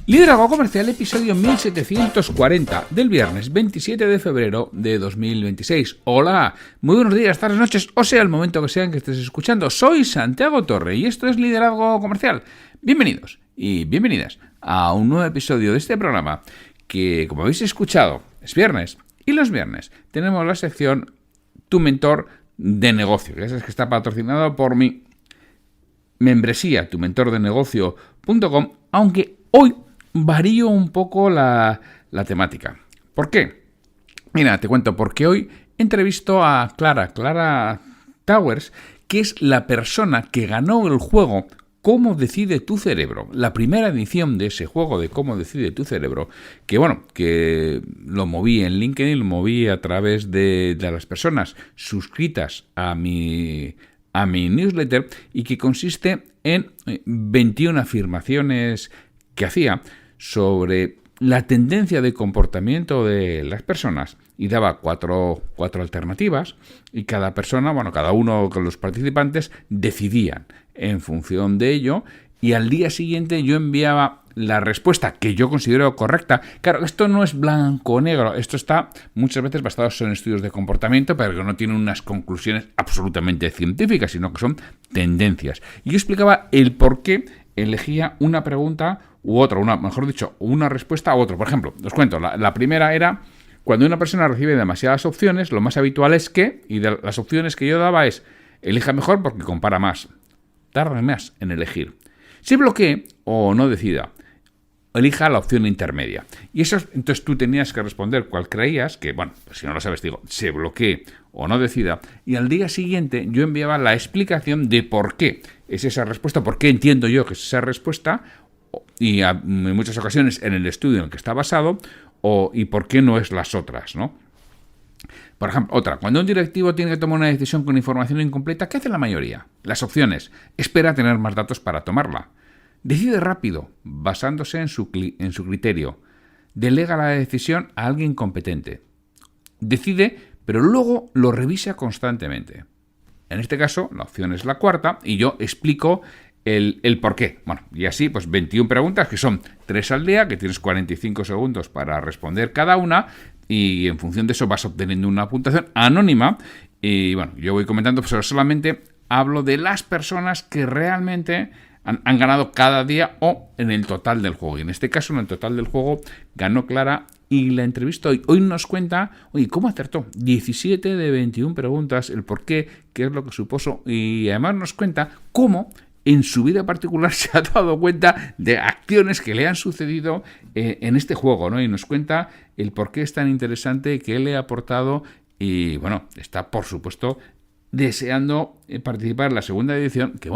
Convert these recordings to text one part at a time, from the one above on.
Liderazgo Comercial, episodio 1740 del viernes 27 de febrero de 2026. Hola, muy buenos días, tardes, noches, o sea el momento que sea en que estés escuchando. Soy Santiago Torre y esto es Liderazgo Comercial. Bienvenidos y bienvenidas a un nuevo episodio de este programa que, como habéis escuchado, es viernes y los viernes tenemos la sección Tu Mentor de Negocio, que es que está patrocinado por mi membresía, tumentordenegocio.com, aunque hoy varío un poco la temática. ¿Por qué? Mira, te cuento, porque hoy entrevisto a Clara Towers, que es la persona que ganó el juego Cómo decide tu cerebro, la primera edición de ese juego de Cómo decide tu cerebro, que lo moví en LinkedIn, lo moví a través de las personas suscritas a mi newsletter y que consiste en 21 afirmaciones que hacía sobre la tendencia de comportamiento de las personas y daba cuatro alternativas y cada uno de los participantes decidían en función de ello y al día siguiente yo enviaba la respuesta que yo considero correcta. Claro, esto no es blanco o negro, esto está muchas veces basado en estudios de comportamiento, pero que no tienen unas conclusiones absolutamente científicas, sino que son tendencias. Y yo explicaba el por qué elegía una pregunta u otra, una respuesta u otra. Por ejemplo, os cuento, la primera era: cuando una persona recibe demasiadas opciones, lo más habitual es que, y de las opciones que yo daba es: elija mejor porque compara más, tarda más en elegir, se bloquee o no decida, elija la opción intermedia. Y eso, entonces tú tenías que responder cuál creías, que pues si no lo sabes, digo, se bloquee o no decida, y al día siguiente yo enviaba la explicación de por qué es esa respuesta, por qué entiendo yo que es esa respuesta, y en muchas ocasiones en el estudio en el que está basado, y por qué no es las otras, ¿no? Por ejemplo, otra: cuando un directivo tiene que tomar una decisión con información incompleta, ¿qué hace la mayoría? Las opciones: espera a tener más datos para tomarla. Decide rápido, basándose en su criterio. Delega la decisión a alguien competente. Decide, pero luego lo revisa constantemente. En este caso, la opción es la cuarta y yo explico el por qué. Y así, 21 preguntas, que son 3 al día, que tienes 45 segundos para responder cada una, y en función de eso vas obteniendo una puntuación anónima. Y yo voy comentando, pero solamente hablo de las personas que realmente han ganado cada día o en el total del juego. Y en este caso, en el total del juego, ganó Clara y la entrevista hoy nos cuenta, cómo acertó 17 de 21 preguntas, el por qué es lo que supuso, y además nos cuenta cómo en su vida particular se ha dado cuenta de acciones que le han sucedido en este juego, ¿no? Y nos cuenta el por qué es tan interesante, qué le ha aportado, y está por supuesto deseando participar en la segunda edición, que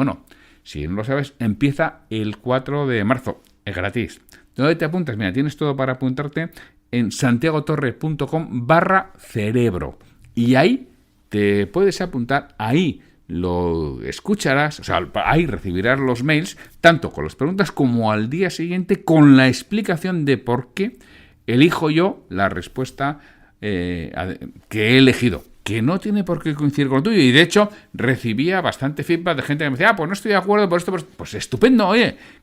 si no lo sabes, empieza el 4 de marzo, es gratis. ¿Dónde te apuntas? Mira, tienes todo para apuntarte en santiagotorre.com/cerebro, y ahí te puedes apuntar, ahí lo escucharás, ahí recibirás los mails, tanto con las preguntas como al día siguiente con la explicación de por qué elijo yo la respuesta que he elegido, que no tiene por qué coincidir con lo tuyo. Y de hecho recibía bastante feedback de gente que me decía: pues no estoy de acuerdo por esto. Pues estupendo,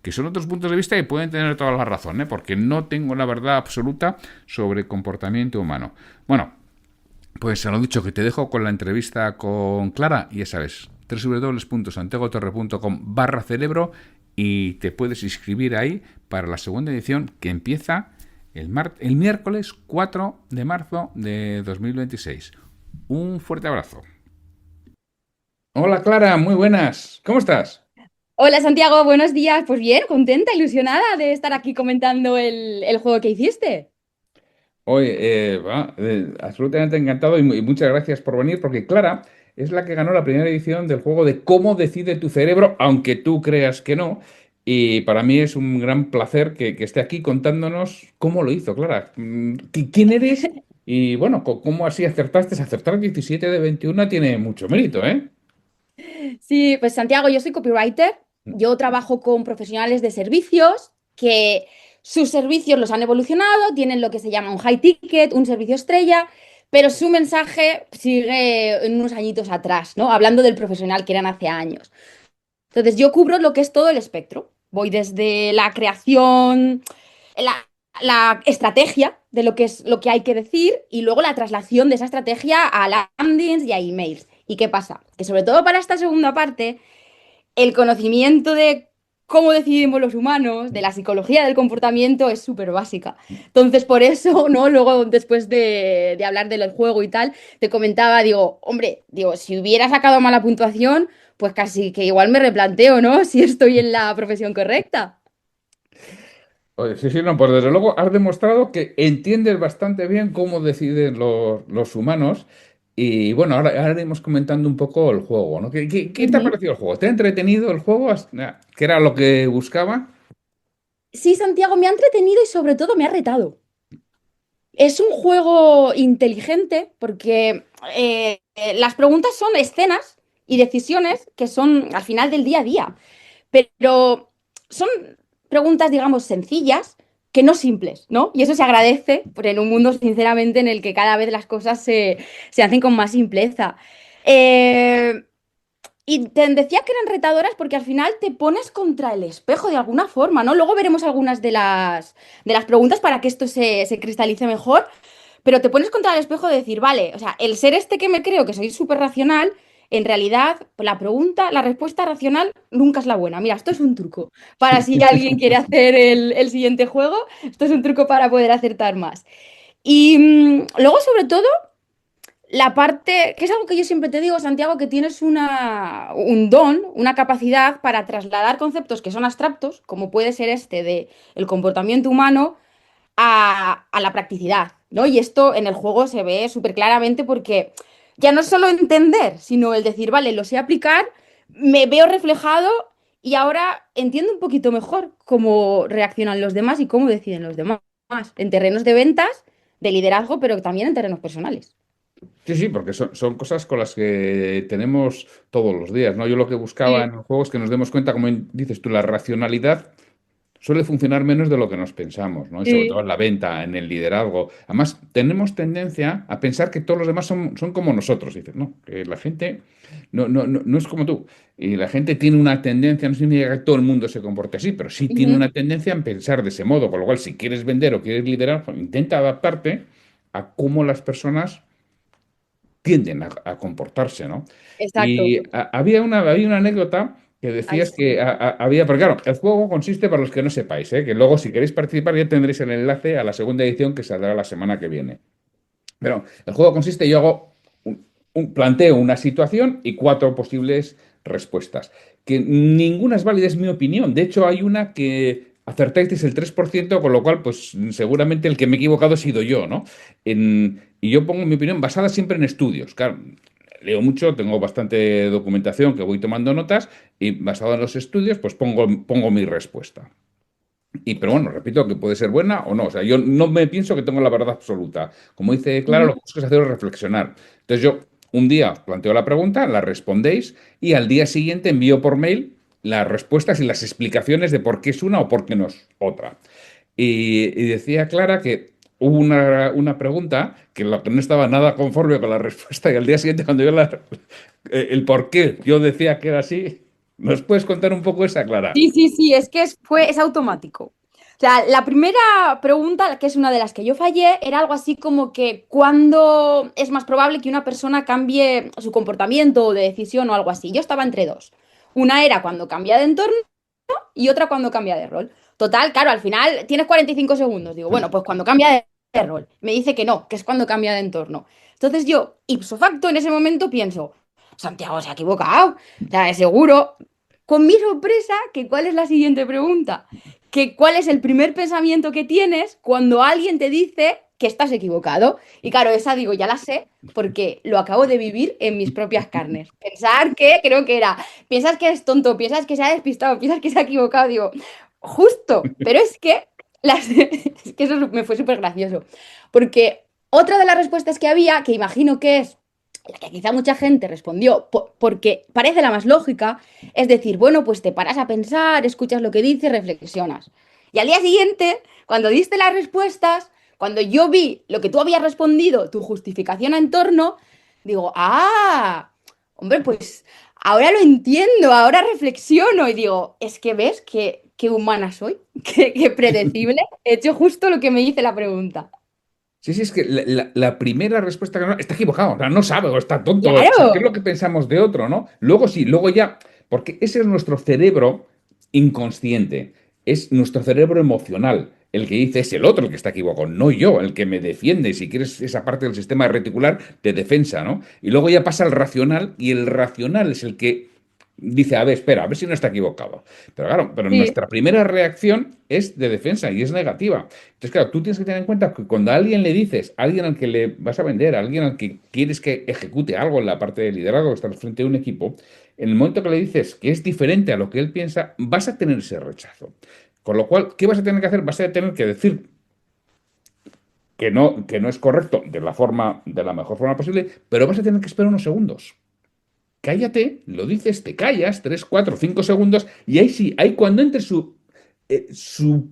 que son otros puntos de vista y pueden tener toda la razón, porque no tengo la verdad absoluta sobre comportamiento humano. Pues se lo he dicho, que te dejo con la entrevista con Clara, y ya sabes, www.santiagotorre.com/cerebro, y te puedes inscribir ahí para la segunda edición, que empieza el miércoles 4 de marzo de 2026. Un fuerte abrazo. Hola Clara, muy buenas. ¿Cómo estás? Hola Santiago, buenos días. Pues bien, contenta, ilusionada de estar aquí comentando el juego que hiciste. Absolutamente encantado, y muchas gracias por venir, porque Clara es la que ganó la primera edición del juego de Cómo decide tu cerebro, aunque tú creas que no. Y para mí es un gran placer que esté aquí contándonos cómo lo hizo, Clara. ¿Quién eres? Y ¿cómo así acertaste? Acertar 17 de 21 tiene mucho mérito, ¿eh? Sí, pues Santiago, yo soy copywriter. Yo trabajo con profesionales de servicios que sus servicios los han evolucionado, tienen lo que se llama un high ticket, un servicio estrella, pero su mensaje sigue en unos añitos atrás, ¿no? Hablando del profesional que eran hace años. Entonces, yo cubro lo que es todo el espectro. Voy desde la creación la, la estrategia de lo que es lo que hay que decir y luego la traslación de esa estrategia a landings y a emails. ¿Y qué pasa? Que sobre todo para esta segunda parte, el conocimiento de cómo decidimos los humanos, de la psicología del comportamiento, es súper básica. Entonces, por eso, ¿no? Luego, después de hablar del juego y tal, te comentaba, digo, hombre, digo, si hubiera sacado mala puntuación, pues casi que igual me replanteo, ¿no? Si estoy en la profesión correcta. Oye, sí, sí, no, pues desde luego has demostrado que entiendes bastante bien cómo deciden los humanos. Y bueno, ahora iremos comentando un poco el juego, ¿no? ¿Qué te ha Ujú. parecido el juego? ¿Te ha entretenido el juego? ¿Qué era lo que buscaba? Sí, Santiago, me ha entretenido y sobre todo me ha retado. Es un juego inteligente porque las preguntas son escenas y decisiones que son al final del día a día, pero son preguntas, digamos, sencillas que no simples, ¿no? Y eso se agradece pues, en un mundo, sinceramente, en el que cada vez las cosas se hacen con más simpleza. Eh, y te decía que eran retadoras porque al final te pones contra el espejo de alguna forma, ¿no? Luego veremos algunas de las preguntas para que esto se cristalice mejor, pero te pones contra el espejo de decir, vale, o sea, el ser este que me creo que soy súper racional, en realidad la pregunta, la respuesta racional nunca es la buena. Mira, esto es un truco para si alguien quiere hacer el siguiente juego, esto es un truco para poder acertar más. Y luego, sobre todo, la parte, que es algo que yo siempre te digo, Santiago, que tienes un don, una capacidad para trasladar conceptos que son abstractos, como puede ser este de el comportamiento humano, a la practicidad, ¿no? Y esto en el juego se ve súper claramente porque ya no es solo entender, sino el decir, vale, lo sé aplicar, me veo reflejado y ahora entiendo un poquito mejor cómo reaccionan los demás y cómo deciden los demás, en terrenos de ventas, de liderazgo, pero también en terrenos personales. Sí, sí, porque son cosas con las que tenemos todos los días, ¿no? Yo lo que buscaba Sí. en el juego es que nos demos cuenta, como dices tú, la racionalidad suele funcionar menos de lo que nos pensamos, ¿no? Y sobre todo Sí. en la venta, en el liderazgo. Además, tenemos tendencia a pensar que todos los demás son como nosotros. Y dices, no, que la gente no es como tú. Y la gente tiene una tendencia, no significa que todo el mundo se comporte así, pero sí tiene Ujú. una tendencia en pensar de ese modo. Con lo cual, si quieres vender o quieres liderar, pues intenta adaptarte a cómo las personas tienden a comportarse, ¿no? Exacto. Y había una anécdota que Ay, decías que sí. había, porque claro, el juego consiste, para los que no sepáis, que luego si queréis participar ya tendréis el enlace a la segunda edición que saldrá la semana que viene. Pero el juego consiste, yo hago planteo una situación y cuatro posibles respuestas, que ninguna es válida, es mi opinión. De hecho, hay una que acertáis el 3%, con lo cual, pues seguramente el que me he equivocado he sido yo, ¿no? Y yo pongo mi opinión basada siempre en estudios. Claro, leo mucho, tengo bastante documentación que voy tomando notas y basado en los estudios, pues pongo mi respuesta. Pero bueno, repito que puede ser buena o no. O sea, yo no me pienso que tengo la verdad absoluta. Como dice Clara, Ujú. lo que busco es haceros reflexionar. Entonces yo un día planteo la pregunta, la respondéis y al día siguiente envío por mail las respuestas y las explicaciones de por qué es una o por qué no es otra. Y decía Clara que hubo una pregunta que, la que no estaba nada conforme con la respuesta y al día siguiente cuando yo el por qué yo decía que era así, ¿nos puedes contar un poco esa, Clara? Sí, sí, sí, es que es automático. O sea, la primera pregunta, que es una de las que yo fallé, era algo así como que ¿cuándo es más probable que una persona cambie su comportamiento o de decisión o algo así? Yo estaba entre dos. Una era cuando cambia de entorno y otra cuando cambia de rol. Total, claro, al final tienes 45 segundos. Digo, bueno, pues cuando cambia de rol. Me dice que no, que es cuando cambia de entorno. Entonces yo, ipso facto, en ese momento pienso, Santiago se ha equivocado. O sea, seguro. Con mi sorpresa, que ¿cuál es la siguiente pregunta? Que ¿cuál es el primer pensamiento que tienes cuando alguien te dice que estás equivocado? Y claro, esa digo, ya la sé, porque lo acabo de vivir en mis propias carnes. Pensar que, creo que era, piensas que eres tonto, piensas que se ha despistado, piensas que se ha equivocado, digo, justo, pero es que, es que eso me fue súper gracioso, porque otra de las respuestas que había, que imagino que es la que quizá mucha gente respondió porque parece la más lógica, es decir, bueno, pues te paras a pensar, escuchas lo que dice, reflexionas. Y al día siguiente, cuando diste las respuestas, cuando yo vi lo que tú habías respondido, tu justificación en torno, digo, ah, hombre, pues ahora lo entiendo, ahora reflexiono y digo, es que ves qué humana soy, qué predecible. He hecho justo lo que me dice la pregunta. Sí, sí, es que la primera respuesta que está equivocado, o sea, no sabe o está tonto, o sea, ¿qué es lo Claro. que pensamos de otro, no? Luego sí, luego ya, porque ese es nuestro cerebro inconsciente, es nuestro cerebro emocional. El que dice es el otro el que está equivocado, no yo, el que me defiende, si quieres, esa parte del sistema reticular de defensa, ¿no? Y luego ya pasa al racional, y el racional es el que dice, a ver, espera, a ver si no está equivocado. Pero claro, pero Sí. nuestra primera reacción es de defensa y es negativa. Entonces, claro, tú tienes que tener en cuenta que cuando a alguien le dices, a alguien al que le vas a vender, a alguien al que quieres que ejecute algo en la parte de liderazgo, que está al frente de un equipo, en el momento que le dices que es diferente a lo que él piensa, vas a tener ese rechazo. Con lo cual, ¿qué vas a tener que hacer? Vas a tener que decir que no es correcto de la forma, de la mejor forma posible, pero vas a tener que esperar unos segundos. Cállate, lo dices, te callas, 3, 4, 5 segundos, y ahí sí, ahí cuando entre su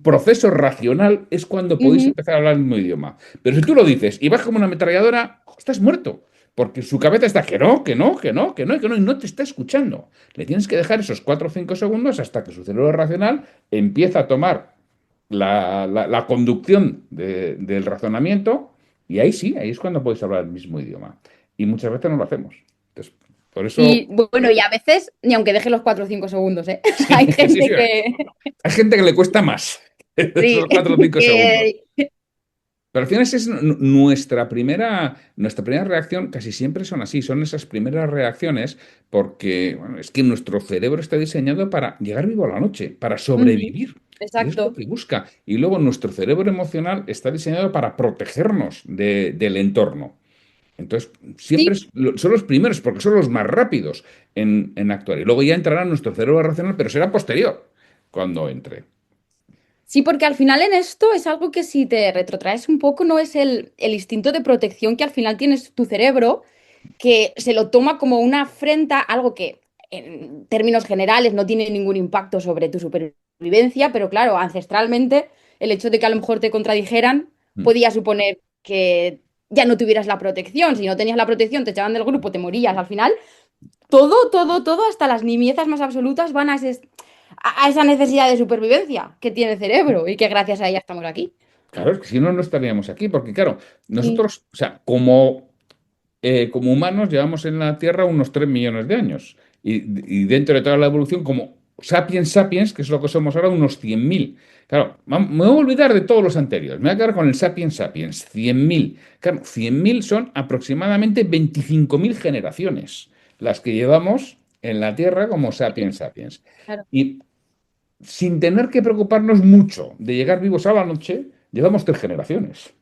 proceso racional es cuando podéis Ujú. empezar a hablar el mismo idioma. Pero si tú lo dices y vas como una ametralladora, estás muerto. Porque su cabeza está que no, que no, que no, que no, que no, y no te está escuchando. Le tienes que dejar esos 4 o 5 segundos hasta que su cerebro racional empieza a tomar la conducción del razonamiento, y ahí sí, ahí es cuando podéis hablar el mismo idioma. Y muchas veces no lo hacemos. Entonces, por eso, Y bueno, y a veces, ni aunque deje los 4 o 5 segundos, ¿eh? sí, Hay sí, gente sí. que... Hay gente que le cuesta más esos Sí, 4 o 5 segundos. que... Pero al final esa es nuestra primera reacción, casi siempre son así, son esas primeras reacciones, porque bueno, es que nuestro cerebro está diseñado para llegar vivo a la noche, para Ujú. sobrevivir. Y es lo Exacto. que busca. Y luego nuestro cerebro emocional está diseñado para protegernos del entorno. Entonces, siempre Sí, son los primeros, porque son los más rápidos en actuar. Y luego ya entrará nuestro cerebro racional, pero será posterior cuando entre. sí, porque al final en esto es algo que si te retrotraes un poco, no es el instinto de protección que al final tienes tu cerebro, que se lo toma como una afrenta, algo que en términos generales no tiene ningún impacto sobre tu supervivencia, pero claro, ancestralmente el hecho de que a lo mejor te contradijeran Mm. podía suponer que ya no tuvieras la protección. Si no tenías la protección, te echaban del grupo, te morías. Al final, todo, hasta las nimiezas más absolutas van a esa necesidad de supervivencia que tiene el cerebro y que gracias a ella estamos aquí. Claro, es que si no, no estaríamos aquí, porque claro, Sí. nosotros, o sea, como humanos llevamos en la Tierra unos 3 millones de años. Y dentro de toda la evolución, como sapiens sapiens, que es lo que somos ahora, unos 100.000. Claro, me voy a olvidar de todos los anteriores. Me voy a quedar con el sapiens sapiens, 100.000. Claro, 100.000 son aproximadamente 25.000 generaciones las que llevamos en la Tierra como sapiens sapiens. Claro. Y sin tener que preocuparnos mucho de llegar vivos a la noche, llevamos 3 generaciones.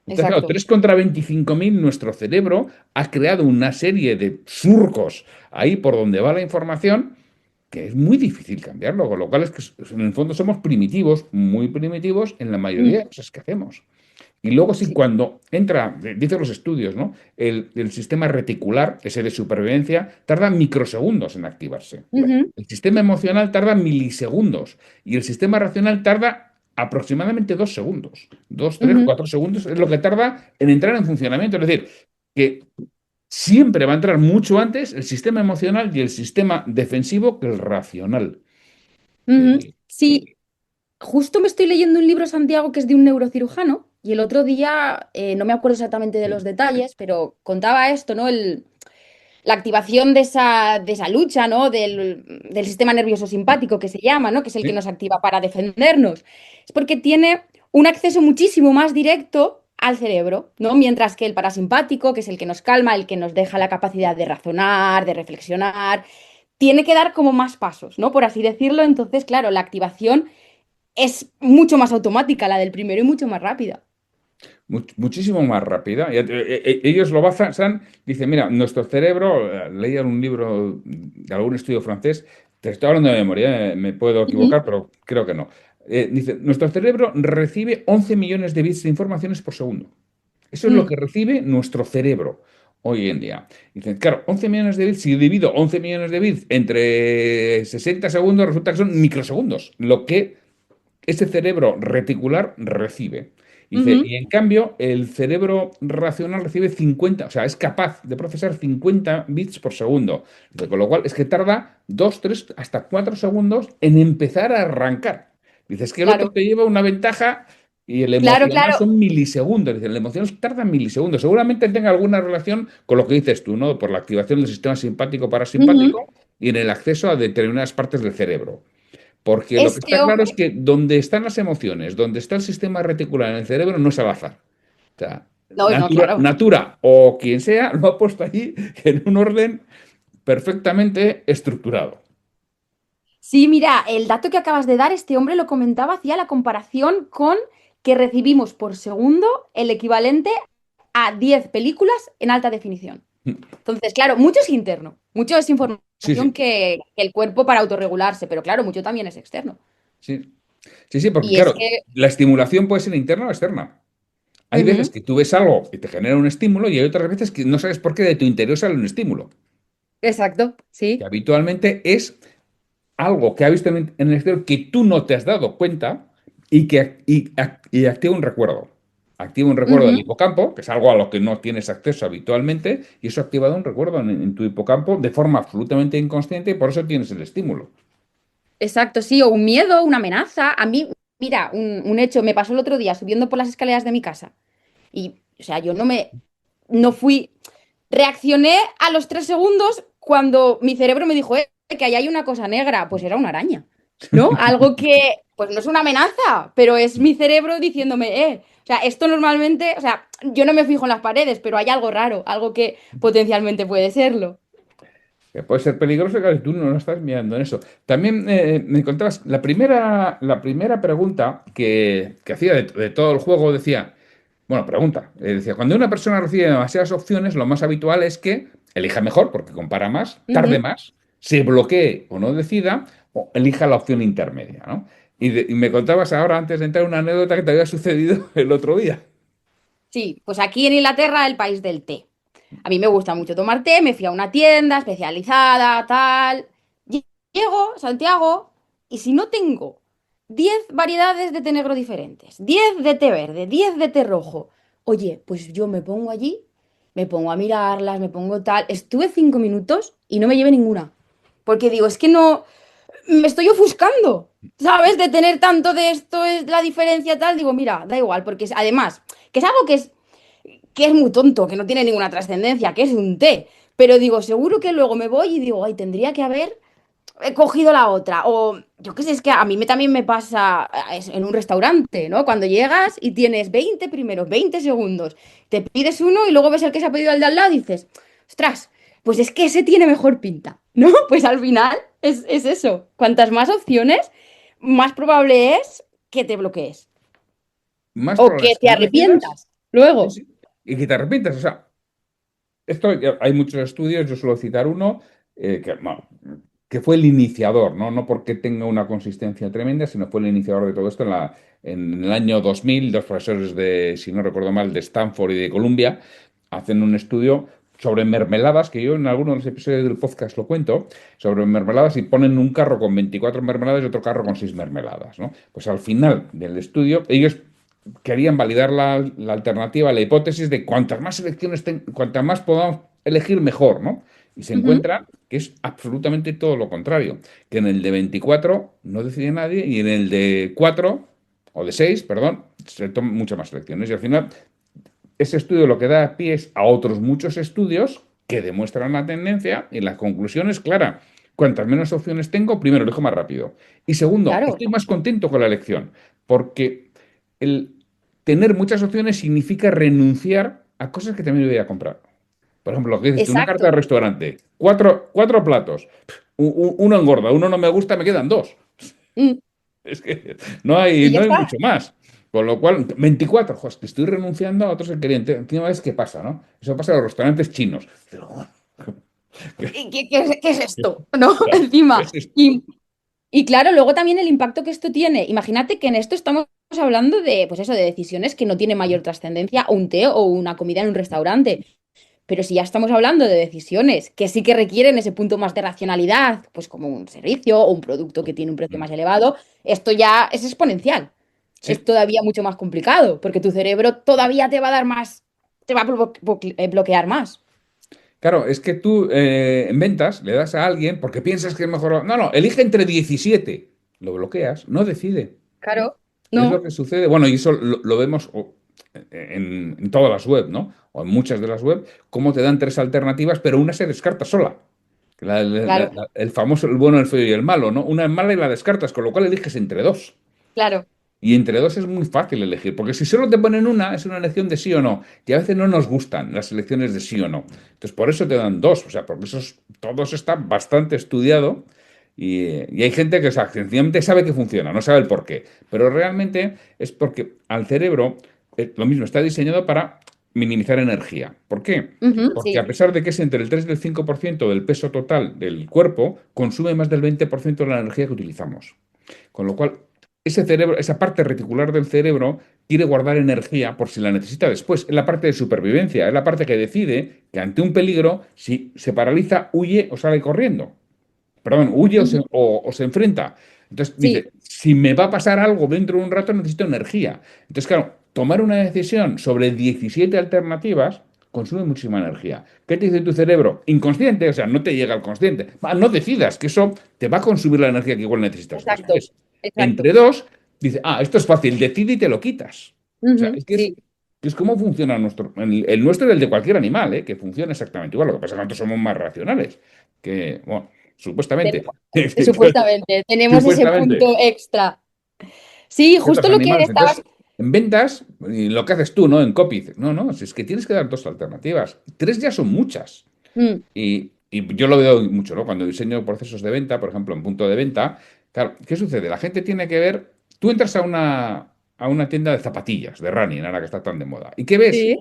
Entonces, claro, Exacto. 3 contra 25.000, nuestro cerebro ha creado una serie de surcos ahí por donde va la información que es muy difícil cambiarlo, con lo cual es que en el fondo somos primitivos, muy primitivos en la mayoría de Mm. cosas que hacemos. Y luego sí, Sí. cuando entra, dicen los estudios, ¿no? El sistema reticular, ese de supervivencia, tarda microsegundos en activarse. Ujú, El sistema emocional tarda milisegundos y el sistema racional tarda aproximadamente 2 segundos. 2, 3, 4 segundos es lo que tarda en entrar en funcionamiento. Es decir, que siempre va a entrar mucho antes el sistema emocional y el sistema defensivo que el racional. ujú. Eh, Sí, justo me estoy leyendo un libro, Santiago, que es de un neurocirujano, y el otro día, no me acuerdo exactamente de los detalles, pero contaba esto, ¿no? La activación de esa lucha, ¿no? Del sistema nervioso simpático que se llama, ¿no? Que es el que sí, nos activa para defendernos. Es porque tiene un acceso muchísimo más directo al cerebro, ¿no? Mientras que el parasimpático, que es el que nos calma, el que nos deja la capacidad de razonar, de reflexionar, tiene que dar como más pasos, ¿no? Por así decirlo. Entonces, claro, la activación es mucho más automática, la del primero, y mucho más rápida. muchísimo más rápida. Ellos lo basan, dicen, mira, nuestro cerebro, leían un libro de algún estudio francés, te estoy hablando de memoria, me puedo Ujú, equivocar, pero creo que no. Dice, nuestro cerebro recibe 11 millones de bits de informaciones por segundo. Eso es lo mm, que recibe nuestro cerebro hoy en día. Dicen, claro, 11 millones de bits, si divido 11 millones de bits entre 60 segundos, resulta que son microsegundos, lo que ese cerebro reticular recibe. Dice, y en cambio, el cerebro racional recibe 50, o sea, es capaz de procesar 50 bits por segundo. Dice, con lo cual es que tarda 2, 3, hasta 4 segundos en empezar a arrancar. Dices que el otro Claro, te lleva una ventaja y el claro, emocional claro. son milisegundos. Dice, el emocional tarda milisegundos. Seguramente tenga alguna relación con lo que dices tú, ¿no? Por la activación del sistema simpático Ujú. parasimpático y en el acceso a determinadas partes del cerebro. Porque lo que Este está claro es hombre, que donde están las emociones, donde está el sistema reticular en el cerebro, no es al azar. O sea, no, no, claro. Natura o quien sea lo ha puesto allí en un orden perfectamente estructurado. Sí, mira, el dato que acabas de dar, este hombre lo comentaba, hacía la comparación con que recibimos por segundo el equivalente a 10 películas en alta definición. Entonces, claro, mucho es interno, mucho es Sí, información sí, que el cuerpo para autorregularse, pero claro, mucho también es externo. sí. Sí, sí, porque Y es claro, que, la estimulación puede ser interna o externa. Hay veces ujú, que tú ves algo y te genera un estímulo y hay otras veces que no sabes por qué de tu interior sale un estímulo, exacto, que sí. habitualmente es algo que ha visto en el exterior que tú no te has dado cuenta y activa un recuerdo. Activa un recuerdo del Ujú. hipocampo, que es algo a lo que no tienes acceso habitualmente, y eso ha activado un recuerdo en tu hipocampo de forma absolutamente inconsciente y por eso tienes el estímulo. Exacto, sí, o un miedo, una amenaza. A mí, mira, un hecho me pasó el otro día subiendo por las escaleras de mi casa. Y, o sea, yo no fui, reaccioné a los 3 segundos cuando mi cerebro me dijo, que ahí hay una cosa negra. Pues era una araña, ¿no? Algo que, pues no es una amenaza, pero es mi cerebro diciéndome, O sea, esto normalmente, o sea, yo no me fijo en las paredes, pero hay algo raro, algo que potencialmente puede serlo. Que puede ser peligroso, claro, si tú no lo estás mirando en eso. También me contabas, la primera pregunta que hacía de todo el juego decía, bueno, pregunta, decía, cuando una persona recibe demasiadas opciones, lo más habitual es que elija mejor, porque compara más, tarde Ujú. más, se bloquee o no decida, o elija la opción intermedia, ¿no? Y me contabas ahora, antes de entrar, una anécdota que te había sucedido el otro día. Sí, pues aquí en Inglaterra, el país del té. A mí me gusta mucho tomar té, me fui a una tienda especializada, tal. Llego, Santiago, y si no tengo 10 variedades de té negro diferentes, 10 de té verde, 10 de té rojo, oye, pues yo me pongo allí, me pongo a mirarlas, me pongo tal. Estuve 5 minutos y no me llevé ninguna. Porque digo, es que no, me estoy ofuscando, ¿sabes? De tener tanto de esto es la diferencia tal. Digo, mira, da igual, porque además, que es algo que es muy tonto, que no tiene ninguna trascendencia, que es un té. Pero digo, seguro que luego me voy y digo, ay, tendría que haber cogido la otra. O yo qué sé, es que a mí también me pasa en un restaurante, ¿no? Cuando llegas y tienes 20 primeros, 20 segundos, te pides uno y luego ves el que se ha pedido al de al lado y dices, ostras, pues es que ese tiene mejor pinta, ¿no? Pues al final es eso. Cuantas más opciones, más probable es que te bloquees Más o que probable es te que no decidas, arrepientas sí, luego. sí, y que te arrepientas. O sea, hay muchos estudios, yo suelo citar uno, bueno, que fue el iniciador, ¿no? No porque tenga una consistencia tremenda, sino fue el iniciador de todo esto en el año 2000. Dos profesores de, si no recuerdo mal, de Stanford y de Columbia, hacen un estudio sobre mermeladas, que yo en algunos de los episodios del podcast lo cuento, sobre mermeladas y ponen un carro con 24 mermeladas y otro carro con 6 mermeladas, ¿no? Pues al final del estudio, ellos querían validar la alternativa, la hipótesis de cuantas más selecciones, cuantas más podamos elegir, mejor, ¿no? Y se Ujú. encuentra que es absolutamente todo lo contrario, que en el de 24 no decide nadie y en el de 4 o de 6 perdón, se toman muchas más selecciones. Y al final, ese estudio lo que da pie es a otros muchos estudios que demuestran la tendencia y la conclusión es clara. Cuantas menos opciones tengo, primero, elijo más rápido. Y segundo, Claro, estoy más contento con la elección, porque el tener muchas opciones significa renunciar a cosas que también voy a comprar. Por ejemplo, lo que dices tú, una carta de exacto. restaurante, cuatro platos, uno engorda, uno no me gusta, me quedan dos. Mm. Es que no hay, Y ya no hay está. mucho más. Con lo cual, 24, joder, que estoy renunciando a otros que querían. Encima es qué pasa, ¿no? Eso pasa en los restaurantes chinos. Pero, ¿Y qué es esto? ¿No? ¿qué Encima. es esto? Y claro, luego también el impacto que esto tiene. Imagínate que en esto estamos hablando de, pues eso, de decisiones que no tienen mayor trascendencia, un té o una comida en un restaurante. Pero si ya estamos hablando de decisiones que sí que requieren ese punto más de racionalidad, pues como un servicio o un producto que tiene un precio más elevado, esto ya es exponencial. es Sí. todavía mucho más complicado, porque tu cerebro todavía te va a dar más, te va a bloquear más. Claro, es que tú en ventas le das a alguien porque piensas que es mejor. No, no, elige entre 17. Lo bloqueas, no decide. Claro. Es lo No, que sucede. Bueno, y eso lo vemos en todas las web, ¿no? O en muchas de las web, cómo te dan tres alternativas, pero una se descarta sola. claro, El famoso, el bueno, el feo y el malo, ¿no? Una es mala y la descartas, con lo cual eliges entre dos. claro. Y entre dos es muy fácil elegir, porque si solo te ponen una, es una elección de sí o no. Y a veces no nos gustan las elecciones de sí o no. Entonces, por eso te dan dos. O sea, porque todo eso está bastante estudiado. Y hay gente que, o sea, sencillamente sabe que funciona, no sabe el por qué. Pero realmente es porque al cerebro, lo mismo, está diseñado para minimizar energía. ¿Por qué? Ujú, Porque a sí. pesar de que es entre el 3 y el 5% del peso total del cuerpo, consume más del 20% de la energía que utilizamos. Con lo cual, ese cerebro, esa parte reticular del cerebro quiere guardar energía por si la necesita después. Es la parte de supervivencia, es la parte que decide que ante un peligro, si se paraliza, huye o sale corriendo. Perdón, huye Ujú, o se enfrenta. Entonces sí, dice, si me va a pasar algo dentro de un rato, necesito energía. Entonces, claro, tomar una decisión sobre 17 alternativas consume muchísima energía. ¿Qué te dice tu cerebro? Inconsciente, o sea, no te llega al consciente. No decidas, que eso te va a consumir la energía que igual necesitas exacto, después. exacto. Entre dos, dice, esto es fácil, decide y te lo quitas. O sea, Ujú, sí, es cómo funciona el nuestro y el de cualquier animal, ¿eh? Que funciona exactamente igual. Lo que pasa es que nosotros somos más racionales, que, bueno, supuestamente. tenemos- supuestamente, tenemos ese Supuestamente. punto extra. Sí, Que justo otros lo que animales. estabas. Entonces, en ventas, y lo que haces tú, ¿no? En copy, dices, no, no, si es que tienes que dar dos alternativas. Tres ya son muchas. Mm, Y yo lo veo mucho, ¿no? Cuando diseño procesos de venta, por ejemplo, en punto de venta, claro, ¿qué sucede? La gente tiene que ver, tú entras a una tienda de zapatillas, de running, ahora que está tan de moda, ¿y qué ves? sí,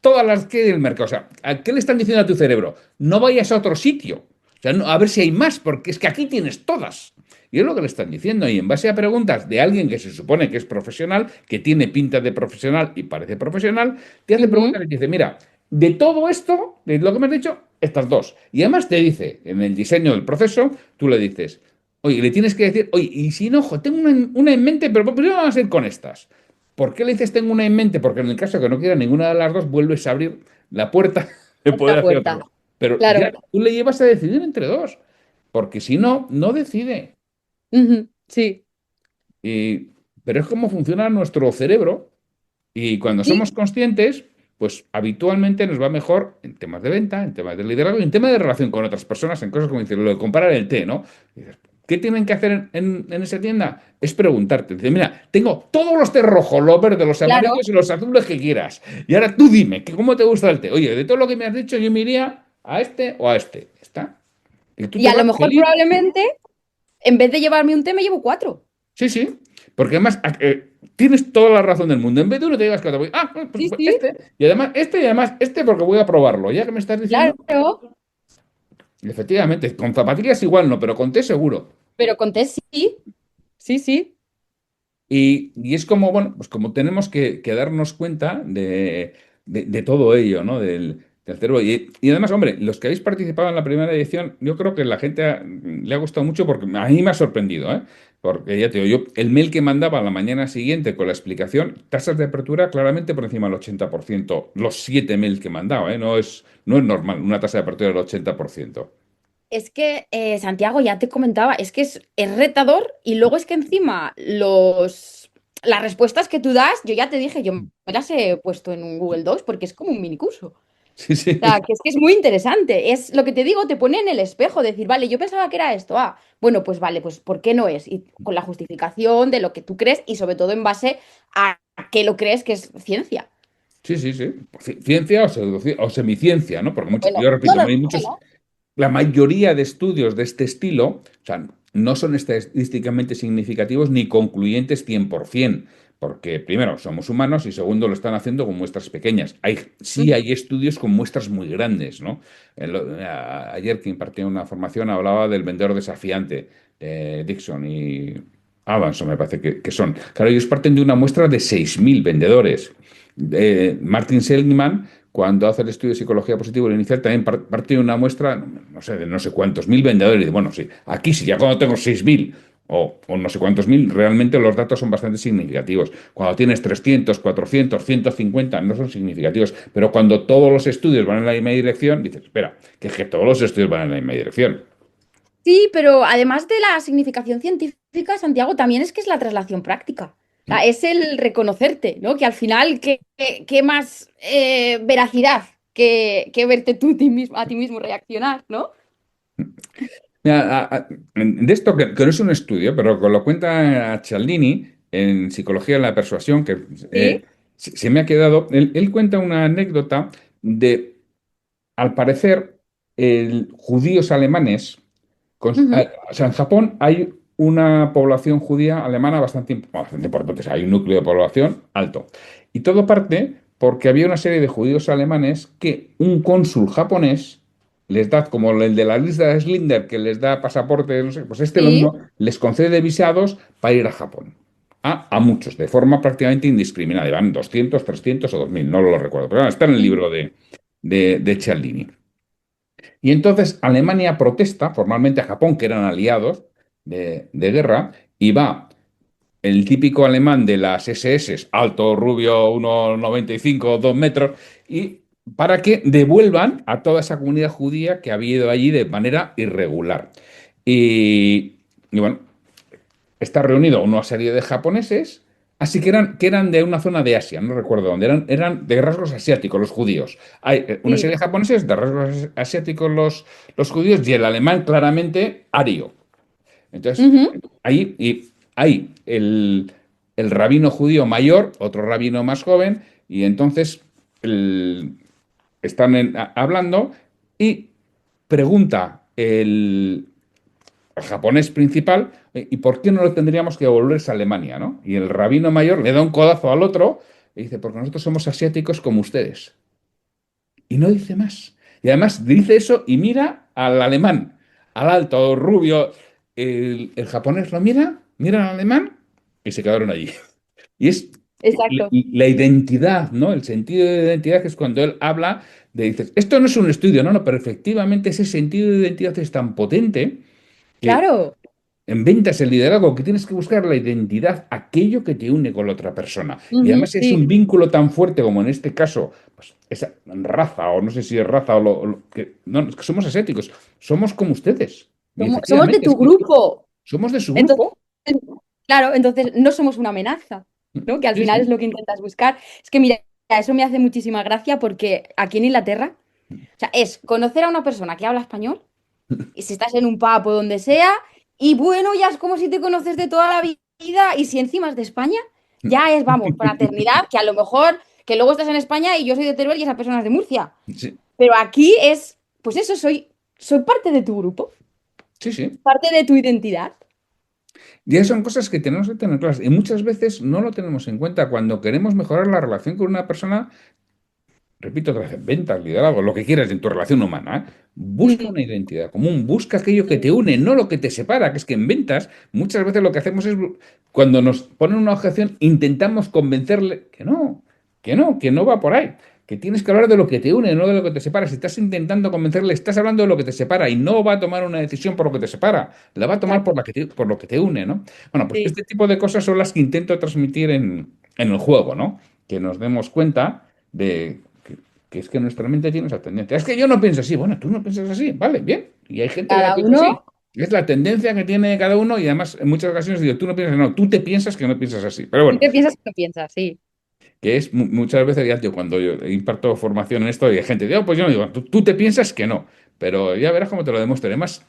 Todas las que hay en el mercado. O sea, ¿a qué le están diciendo a tu cerebro? No vayas a otro sitio. O sea, a ver si hay más, porque es que aquí tienes todas. Y es lo que le están diciendo. Y en base a preguntas de alguien que se supone que es profesional, que tiene pinta de profesional y parece profesional, te hace ujú, preguntas y te dice, mira, de todo esto, de lo que me has dicho, estas dos. Y además te dice, en el diseño del proceso, tú le dices, oye, le tienes que decir, oye, y si no, ojo, tengo una en mente, pero primero vamos a ir con estas. ¿Por qué le dices tengo una en mente? Porque en el caso de que no quiera ninguna de las dos, vuelves a abrir la puerta de esta poder hacer puerta. otro. Pero ya Claro. tú le llevas a decidir entre dos, porque si no, no decide. Ujú, sí. Y, pero es como funciona nuestro cerebro y cuando Sí, somos conscientes, pues habitualmente nos va mejor en temas de venta, en temas de liderazgo, y en temas de relación con otras personas, en cosas como decir, lo de comparar el té, ¿no? Y dices, ¿qué tienen que hacer en esa tienda? Es preguntarte. Dice, mira, tengo todos los tés rojos, los verdes, los claro. amarillos y los azules que quieras. Y ahora tú dime, ¿cómo te gusta el té? Oye, de todo lo que me has dicho, yo me iría a este o a este. ¿Ya está? Y tú Y te a lo vas mejor feliz. probablemente, en vez de llevarme un té, me llevo cuatro. Sí, sí. Porque además tienes toda la razón del mundo. En vez de uno te digas que pues, Sí, pues, sí, este. Y además este porque voy a probarlo. Ya que me estás diciendo, claro. efectivamente, con zapatillas igual no, pero con té seguro. Pero con té sí, sí, sí. Y es como, bueno, pues como tenemos que darnos cuenta de todo ello, ¿no? Del cerebro. Y además, hombre, los que habéis participado en la primera edición, yo creo que la gente le ha gustado mucho porque a mí me ha sorprendido, ¿eh? Porque ya te digo, yo el mail que mandaba a la mañana siguiente con la explicación, tasas de apertura claramente por encima del 80%. Los 7 mails que mandaba, ¿eh? No es normal, una tasa de apertura del 80%. Es que, Santiago, ya te comentaba, es que es retador y luego es que encima las respuestas que tú das, yo ya te dije, yo me las he puesto en un Google Docs porque es como un mini curso. Sí, sí. O sea, que es muy interesante. Es lo que te digo, te pone en el espejo, decir, vale, yo pensaba que era esto. Bueno, pues vale, pues ¿por qué no es? Y con la justificación de lo que tú crees y sobre todo en base a que lo crees que es ciencia. Sí, sí, sí. Ciencia o semiciencia, ¿no? Porque Bueno, yo no, repito, no, hay muchos. no. La mayoría de estudios de este estilo, o sea, no son estadísticamente significativos ni concluyentes 100%, porque primero, somos humanos y segundo, lo están haciendo con muestras pequeñas. Sí hay estudios con muestras muy grandes, ¿no? Ayer que impartía una formación hablaba del vendedor desafiante de Dixon y Avanzo, me parece que son. Claro, ellos parten de una muestra de 6.000 vendedores. Martin Seligman, cuando hace el estudio de psicología positiva, el inicial también parte de una muestra, no sé, de no sé cuántos, 1.000 vendedores. Y dice, bueno, sí, aquí sí, ya cuando tengo 6.000, o no sé cuántos mil, realmente los datos son bastante significativos. Cuando tienes 300, 400, 150, no son significativos. Pero cuando todos los estudios van en la misma dirección, dices, espera, que es que todos los estudios van en la misma dirección. Sí, pero además de la significación científica, Santiago, también es que es la traslación práctica. O sea, es el reconocerte, ¿no? Que al final, ¿qué más veracidad que verte tú a ti mismo reaccionar, ¿no? Mira, de esto que no es un estudio, pero que lo cuenta Cialdini en Psicología de la Persuasión, que Sí. se me ha quedado, él cuenta una anécdota de, al parecer, judíos alemanes, Ujú. o sea, en Japón hay una población judía alemana bastante importante, o sea, hay un núcleo de población alto. Y todo parte porque había una serie de judíos alemanes que un cónsul japonés les da, como el de la lista de Schindler, que les da pasaporte, no sé, pues este lo Sí. mismo, les concede visados para ir a Japón. A muchos, de forma prácticamente indiscriminada. Y van 200, 300 o 2000, no lo recuerdo. Pero bueno, está en el Ujú. libro de Cialdini. Y entonces Alemania protesta formalmente a Japón, que eran aliados de guerra, y va el típico alemán de las SS, alto, rubio, 1,95, 2 metros, y para que devuelvan a toda esa comunidad judía que había ido allí de manera irregular. Y bueno, está reunido una serie de japoneses, así que eran de una zona de Asia, no recuerdo dónde, eran de rasgos asiáticos los judíos. Hay una Sí. serie de japoneses de rasgos asiáticos los judíos y el alemán claramente ario. Entonces, Ujú. ahí hay el rabino judío mayor, otro rabino más joven, y entonces están hablando y pregunta el japonés principal, ¿y por qué no lo tendríamos que devolverse a Alemania, ¿no? Y el rabino mayor le da un codazo al otro y dice, porque nosotros somos asiáticos como ustedes. Y no dice más. Y además dice eso y mira al alemán, al alto, rubio. El japonés lo mira al alemán y se quedaron allí. Y es Exacto. la identidad, ¿no? El sentido de identidad, que es cuando él habla dices, esto no es un estudio, no, no, pero efectivamente ese sentido de identidad es tan potente que Claro. en ventas, el liderazgo, que tienes que buscar la identidad, aquello que te une con la otra persona. Y Ujú. además es Sí. un vínculo tan fuerte como en este caso, pues, esa raza, o no sé si es raza no, es que somos ascéticos, somos como ustedes. Y Somos de efectivamente, es tu que grupo. somos de su Entonces, grupo. claro, entonces no somos una amenaza, ¿no? Que al Sí, final es sí. lo que intentas buscar. Es que mira, eso me hace muchísima gracia porque aquí en Inglaterra, o sea, es conocer a una persona que habla español, y si estás en un pub o donde sea, y bueno, ya es como si te conoces de toda la vida, y si encima es de España, ya es, vamos, fraternidad, que a lo mejor, que luego estás en España y yo soy de Teruel y esa persona es de Murcia. Sí, Pero aquí es, pues eso, soy parte de tu grupo, sí, sí. parte de tu identidad. Y esas son cosas que tenemos que tener claras. Y muchas veces no lo tenemos en cuenta. Cuando queremos mejorar la relación con una persona, repito otra vez, ventas, liderazgo, lo que quieras en tu relación humana, busca Mm. una identidad común, busca aquello que te une, no lo que te separa, que es que en ventas muchas veces lo que hacemos es, cuando nos ponen una objeción, intentamos convencerle que no va por ahí, que tienes que hablar de lo que te une, no de lo que te separa. Si estás intentando convencerle, estás hablando de lo que te separa y no va a tomar una decisión por lo que te separa, la va a tomar Exacto. por lo que te une, ¿no? Bueno, pues Sí. este tipo de cosas son las que intento transmitir en el juego, ¿no? Que nos demos cuenta de que es que nuestra mente tiene esa tendencia. Es que yo no pienso así. Bueno, tú no piensas así. Vale, bien. Y hay gente que la Cada piensa así. uno, Es la tendencia que tiene cada uno y además en muchas ocasiones digo, tú no piensas, no, tú te piensas que no piensas así. Pero tú bueno, te piensas que no piensas, sí. que es muchas veces, ya tío, cuando yo imparto formación en esto y hay gente, digo, pues yo no digo, tú te piensas que no. Pero ya verás cómo te lo demuestre. Además,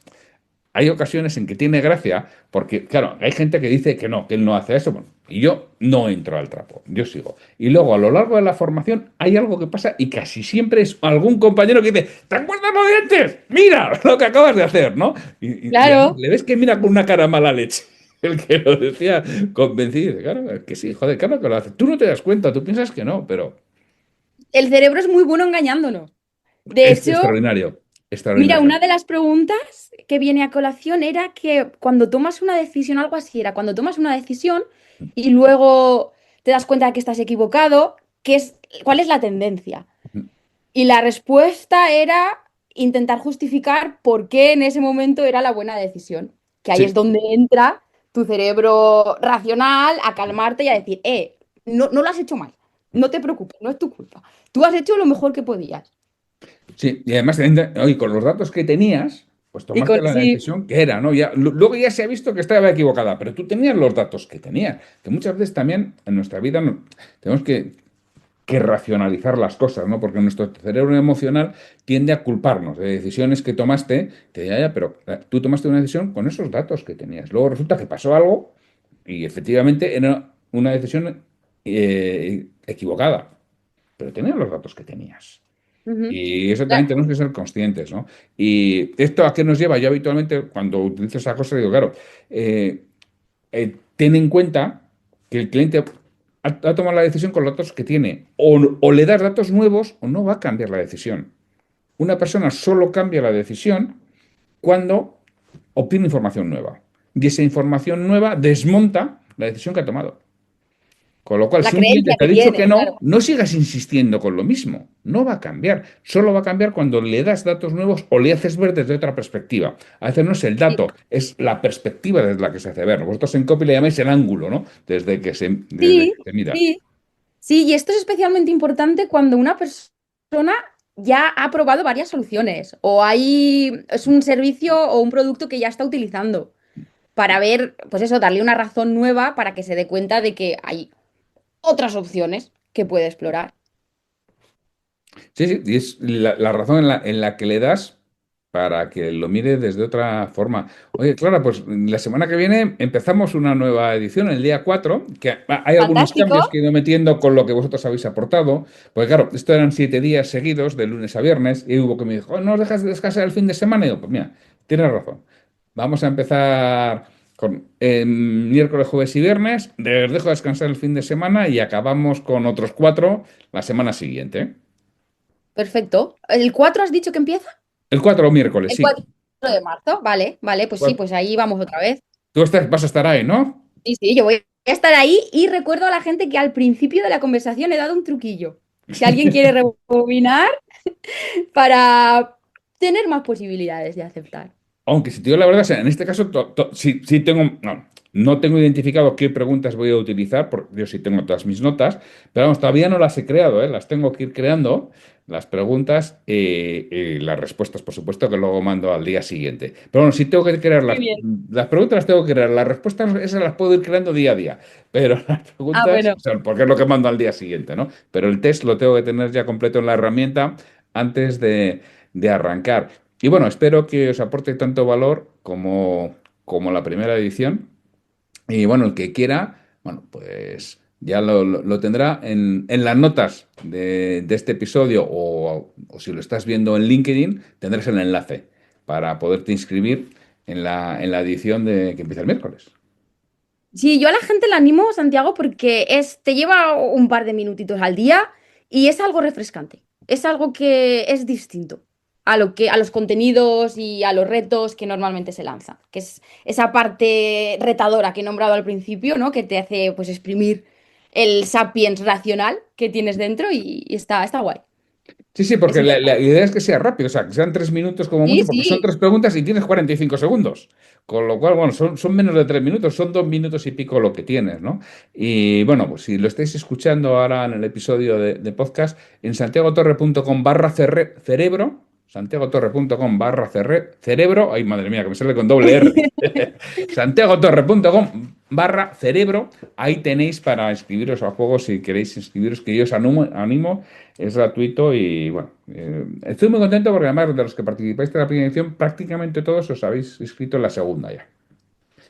hay ocasiones en que tiene gracia, porque, claro, hay gente que dice que no, que él no hace eso, bueno, y yo no entro al trapo, yo sigo. Y luego, a lo largo de la formación, hay algo que pasa y casi siempre es algún compañero que dice, ¿te acuerdas lo de antes? Mira lo que acabas de hacer, ¿no? Y además, Claro, le ves que mira con una cara mala leche. El que lo decía convencido, claro, es que sí, joder, claro que lo hace. Tú no te das cuenta, tú piensas que no, pero el cerebro es muy bueno engañándonos. De es hecho, extraordinario, mira, extraordinario. una de las preguntas que viene a colación era que cuando tomas una decisión, algo así era, cuando tomas una decisión y luego te das cuenta de que estás equivocado, ¿cuál es la tendencia? Y la respuesta era intentar justificar por qué en ese momento era la buena decisión, que ahí es Sí, donde entra tu cerebro racional a calmarte y a decir, no, no lo has hecho mal, no te preocupes, no es tu culpa. Tú has hecho lo mejor que podías. Sí, y además, oye, con los datos que tenías, pues Y tomaste la sí, decisión que era, ¿no? Ya, luego ya se ha visto que estaba equivocada, pero tú tenías los datos que tenías, que muchas veces también en nuestra vida tenemos que racionalizar las cosas, ¿no? Porque nuestro cerebro emocional tiende a culparnos de decisiones que tomaste, que ya, pero tú tomaste una decisión con esos datos que tenías. Luego resulta que pasó algo y efectivamente era una decisión equivocada, pero tenías los datos que tenías. ujú, Y eso también claro, tenemos que ser conscientes, ¿no? Y esto a qué nos lleva. Yo habitualmente, cuando utilizo esa cosa, digo, claro, ten en cuenta que el cliente ha tomado la decisión con los datos que tiene. O le das datos nuevos o no va a cambiar la decisión. Una persona solo cambia la decisión cuando obtiene información nueva. Y esa información nueva desmonta la decisión que ha tomado. Con lo cual, la si un cliente creencia te que ha dicho que tiene, claro. no, no sigas insistiendo con lo mismo. No va a cambiar. Solo va a cambiar cuando le das datos nuevos o le haces ver desde otra perspectiva. A veces no es el Sí, dato, es la perspectiva desde la que se hace ver. Vosotros en copy le llamáis el ángulo, ¿no? Desde sí, que se mira. sí. Sí, y esto es especialmente importante cuando una persona ya ha probado varias soluciones o es un servicio o un producto que ya está utilizando para ver, pues eso, darle una razón nueva para que se dé cuenta de que hay otras opciones que puede explorar. Sí, sí, y es la razón en la que le das para que lo mire desde otra forma. Oye, Clara, pues la semana que viene empezamos una nueva edición, el día 4 que hay algunos Fantástico. cambios que he ido metiendo con lo que vosotros habéis aportado, porque claro, esto eran 7 días seguidos, de lunes a viernes, y hubo que me dijo, "Oh, ¿no os dejas de descansar el fin de semana?" Y digo, pues mira, tienes razón. Vamos a empezar con miércoles, jueves y viernes, les dejo descansar el fin de semana y acabamos con otros 4 la semana siguiente. ¿Eh? Perfecto. ¿El 4 has dicho que empieza? El 4 miércoles, El sí. 4 de marzo. Vale, vale, pues sí, pues ahí vamos otra vez. Tú vas a estar ahí, ¿no? Sí, sí, yo voy a estar ahí y recuerdo a la gente que al principio de la conversación he dado un truquillo. Si alguien quiere rebobinar para tener más posibilidades de aceptar. Aunque si te digo la verdad, o sea, en este caso sí, sí tengo, no tengo identificado qué preguntas voy a utilizar, porque yo sí tengo todas mis notas, pero vamos, todavía no las he creado, ¿eh? Las tengo que ir creando, las preguntas y las respuestas, por supuesto, que luego mando al día siguiente. Pero bueno, sí tengo que crear Muy bien. las preguntas, las tengo que crear, las respuestas esas las puedo ir creando día a día, pero las Ah, preguntas, bueno. o sea, porque es lo que mando al día siguiente, ¿no? Pero el test lo tengo que tener ya completo en la herramienta antes de arrancar. Y bueno, espero que os aporte tanto valor como la primera edición. Y bueno, el que quiera, bueno, pues ya lo tendrá en las notas de este episodio o si lo estás viendo en LinkedIn, tendrás el enlace para poderte inscribir en la edición que empieza el miércoles. Sí, yo a la gente la animo, Santiago, porque te lleva un par de minutitos al día y es algo refrescante. Es algo que es distinto a los contenidos y a los retos que normalmente se lanzan. Que es esa parte retadora que he nombrado al principio, ¿no? Que te hace pues exprimir el sapiens racional que tienes dentro y está guay. Sí, sí, Es porque la interesante. idea es que sea rápido, o sea, que sean 3 minutos como Sí, mucho, porque son sí. 3 preguntas y tienes 45 segundos. Con lo cual, bueno, son menos de 3 minutos, son 2 minutos y pico lo que tienes, ¿no? Y bueno, pues si lo estáis escuchando ahora en el episodio de podcast, en santiagotorre.com/cerebro, santiagotorre.com/cerebro, ay madre mía, que me sale con doble R. santiagotorre.com/cerebro, ahí tenéis para inscribiros al juego si queréis inscribiros, que yo os animo, es gratuito y bueno, estoy muy contento porque además de los que participáis de la primera edición, prácticamente todos os habéis inscrito en la segunda ya.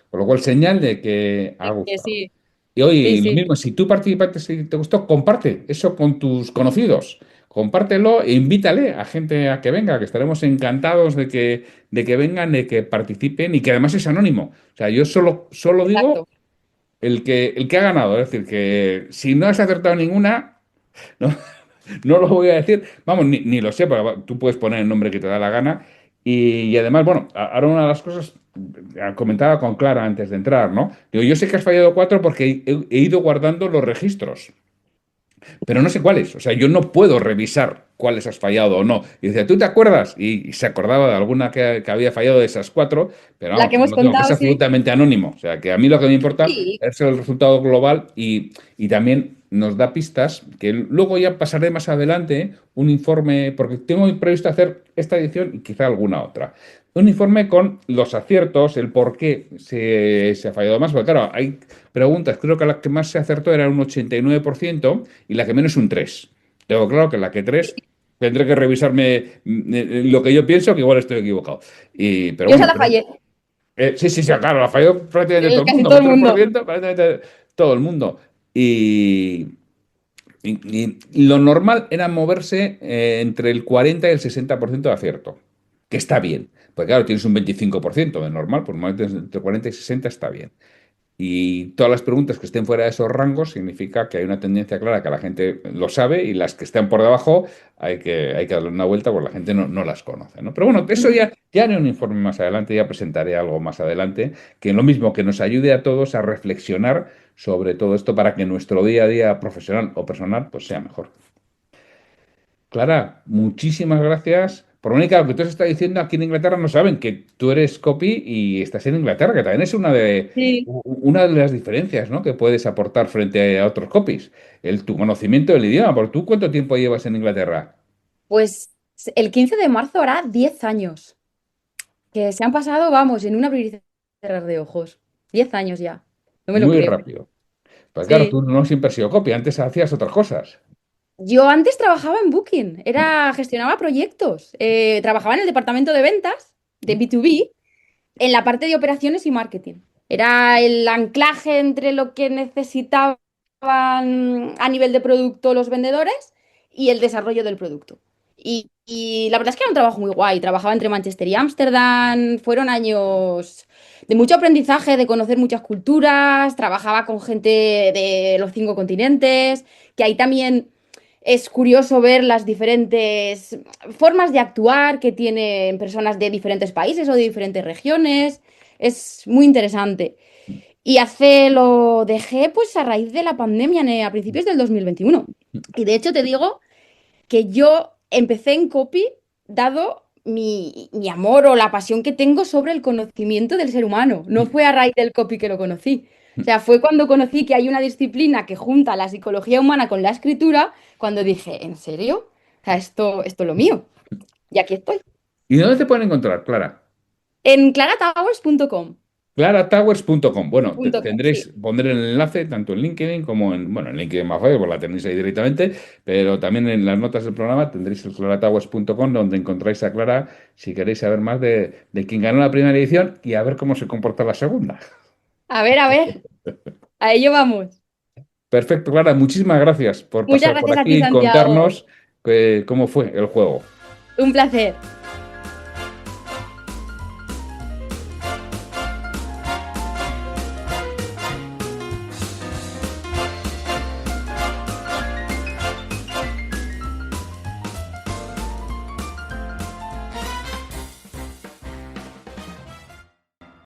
Con lo cual, señal de que ha gustado. Sí, Y sí, hoy lo sí. mismo, si tú participaste, si te gustó, comparte eso con tus conocidos. Compártelo e invítale a gente a que venga, que estaremos encantados de que vengan, de que participen y que además es anónimo. O sea, yo solo digo Exacto. el que ha ganado. Es decir, que si no has acertado ninguna, no, no lo voy a decir. Vamos, ni lo sé, porque tú puedes poner el nombre que te da la gana. Y además, bueno, ahora una de las cosas, comentaba con Clara antes de entrar, ¿no? Digo, yo sé que has fallado 4 porque he ido guardando los registros, pero no sé cuáles. O sea, yo no puedo revisar cuáles has fallado o no. Y dice, ¿tú te acuerdas? Y se acordaba de alguna que había fallado de esas cuatro, pero La vamos, que que hemos no tengo, que es contado, sí. absolutamente anónimo. O sea, que a mí lo que me importa Sí. es el resultado global y también nos da pistas que luego ya pasaré más adelante un informe, porque tengo previsto hacer esta edición y quizá alguna otra. Un informe con los aciertos, el por qué se ha fallado más, porque claro, hay preguntas, creo que la que más se acertó era un 89% y la que menos un 3%. Tengo claro que la que 3 tendré que revisarme lo que yo pienso, que igual estoy equivocado. Pero Yo se bueno, la fallé, sí, sí, sí, claro, la falló prácticamente todo el casi mundo, todo un el tres por mundo. ciento prácticamente todo el mundo. Y, y lo normal era moverse entre el 40 y el 60% de acierto, que está bien. Pues claro, tienes un 25% de normal, pues normalmente entre 40 y 60 está bien. Y todas las preguntas que estén fuera de esos rangos significa que hay una tendencia clara que la gente lo sabe y las que están por debajo hay que darle una vuelta porque la gente no las conoce, ¿no? Pero bueno, eso ya haré un informe más adelante, ya presentaré algo más adelante, que lo mismo que nos ayude a todos a reflexionar sobre todo esto para que nuestro día a día profesional o personal pues sea mejor. Clara, muchísimas gracias. Por única, lo que tú estás diciendo, aquí en Inglaterra no saben que tú eres copy y estás en Inglaterra, que también es Sí. una de las diferencias, ¿no? Que puedes aportar frente a otros copies. Tu conocimiento del idioma. ¿Por tú cuánto tiempo llevas en Inglaterra? Pues el 15 de marzo hará 10 años, que se han pasado, vamos, en un abrir y cerrar de ojos. 10 años ya, no me lo Muy creo. rápido. Pues claro, Sí. tú no siempre has sido copy, antes hacías otras cosas. Yo antes trabajaba en Booking, gestionaba proyectos, trabajaba en el departamento de ventas de B2B, en la parte de operaciones y marketing. Era el anclaje entre lo que necesitaban a nivel de producto los vendedores y el desarrollo del producto. Y la verdad es que era un trabajo muy guay. Trabajaba entre Manchester y Ámsterdam. Fueron años de mucho aprendizaje, de conocer muchas culturas. Trabajaba con gente de los 5 continentes, que ahí también es curioso ver las diferentes formas de actuar que tienen personas de diferentes países o de diferentes regiones. Es muy interesante. Y lo dejé pues a raíz de la pandemia a principios del 2021. Y de hecho te digo que yo empecé en copy dado mi amor o la pasión que tengo sobre el conocimiento del ser humano. No fue a raíz del copy que lo conocí. O sea, fue cuando conocí que hay una disciplina que junta la psicología humana con la escritura, cuando dije, ¿en serio? O sea, esto es lo mío. Y aquí estoy. ¿Y dónde te pueden encontrar, Clara? En claratowers.com. Claratowers.com. Bueno, Sí. pondré el enlace tanto en LinkedIn como en LinkedIn más fácil, pues la tenéis ahí directamente, pero también en las notas del programa tendréis el claratowers.com donde encontráis a Clara si queréis saber más de quién ganó la primera edición y a ver cómo se comporta la segunda. A ver, a ello vamos. Perfecto, Clara, muchísimas gracias por Muchas pasar por gracias a aquí ti, y Santiago. contarnos cómo fue el juego. Un placer.